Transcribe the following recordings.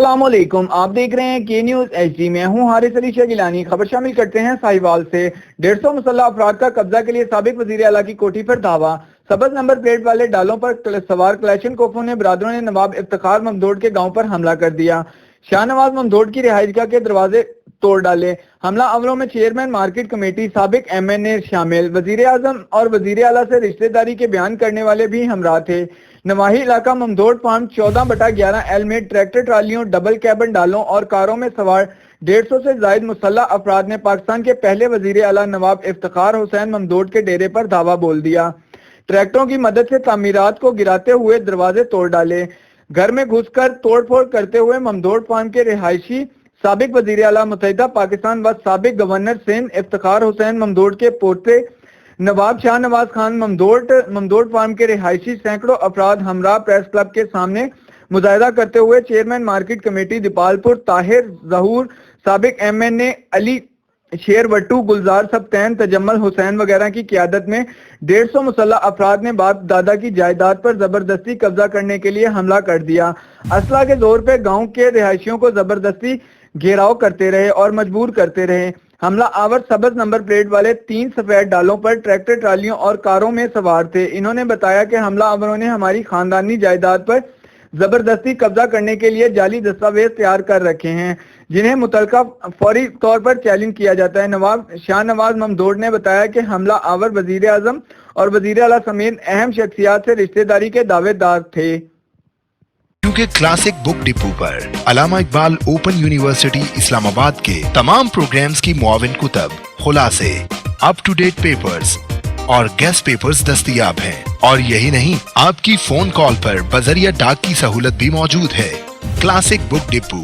अस्सलाम वालेकुम, आप देख रहे हैं के न्यूज HD। मैं हूं हारिस अली शाह गिलानी। खबर शामिल करते हैं साहिवाल से। 150 मुसल्लह अफराद का कब्जा के लिए साबिक वजीर आला की कोठी पर धावा। सबज नंबर प्लेट वाले डालों पर सवार क्लैशन कोफों ने बरादरों ने नवाब इफ्तिखार ममदोड़ के गांव पर हमला कर दिया। शाहनवाज ममदोड़ की रिहाइशगाह के दरवाजे तोड़ डाले। हमला अवरों में चेयरमैन मार्केट कमेटी, साबिक MNA शामिल। वजीर आजम और वजीर आला से रिश्तेदारी के बयान करने वाले भी हमराह थे। नवाही इलाका ममदोड़ फार्म 14/11L में ट्रैक्टर ट्रालियों, डबल कैबन डालों और कारों में सवार 150 से जायद मुसल्लह अफराद ने पाकिस्तान के पहले वजीर आला नवाब इफ्तिखार हुसैन ममदोड़ के डेरे पर धावा बोल दिया। ट्रैक्टरों की मदद से तामीरात को गिराते हुए दरवाजे तोड़ डाले। घर में घुसकर तोड़फोड़ करते हुए ममदोड़ फार्म के रिहायशी साबिक वजीर आला मुत्तहिदा पाकिस्तान व साबिक गवर्नर सिंध इफ्तिखार हुसैन ममदोड़ के पोते नवाब शाहनवाज खान ममदोड़ फार्म के रिहायशी सैकड़ों अफराद हमराह प्रेस क्लब के सामने मुजाहिदा करते हुए chairman market committee Dipalpur Tahir Zahoor, साबिक MNA अली शेर वट्टू, गुलजार सबतैन, तजम्मल हुसैन वगैरह की क़ियादत में 150 मुसल्लह अफराद ने बाप दादा की जायदाद पर जबरदस्ती कब्जा करने के लिए हमला कर दिया। असला के जोर पे गांव के रिहायशियों को जबरदस्ती घेराव करते रहे और मजबूर करते रहे। हमला आवर सबज नंबर प्लेट वाले 3 सफेद डालों पर ट्रैक्टर ट्रालियों और कारों में सवार थे। इन्होंने बताया कि हमला आवरों ने हमारी खानदानी जायदाद पर जबरदस्ती कब्जा करने के लिए जाली दस्तावेज तैयार कर रखे हैं, जिन्हें मुतलका फौरी तौर पर चैलेंज किया जाता है। नवाब शाहनवाज ममदोड़ ने बताया कि हमला आवर वजीर आजम और वजीर आला समेत अहम शख्सियात से रिश्तेदारी के दावेदार थे। क्योंकि क्लासिक बुक डिपो पर अल्लामा इकबाल ओपन यूनिवर्सिटी इस्लामाबाद के तमाम प्रोग्राम्स की मुआविन कुतब, खुलासे, अप टू डेट पेपर्स और गेस्ट पेपर्स दस्तयाब हैं। और यही नहीं, आपकी फोन कॉल पर बजरिया डाक की सहूलत भी मौजूद है। Classic book depot,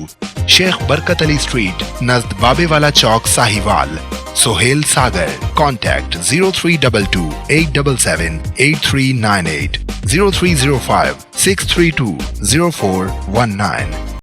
Sheikh Barkat Ali street, नज़द बाबे वाला चौक, साहिवाल, सोहेल सागर। कॉन्टैक्ट 0322 877 8398 0305 632 0419।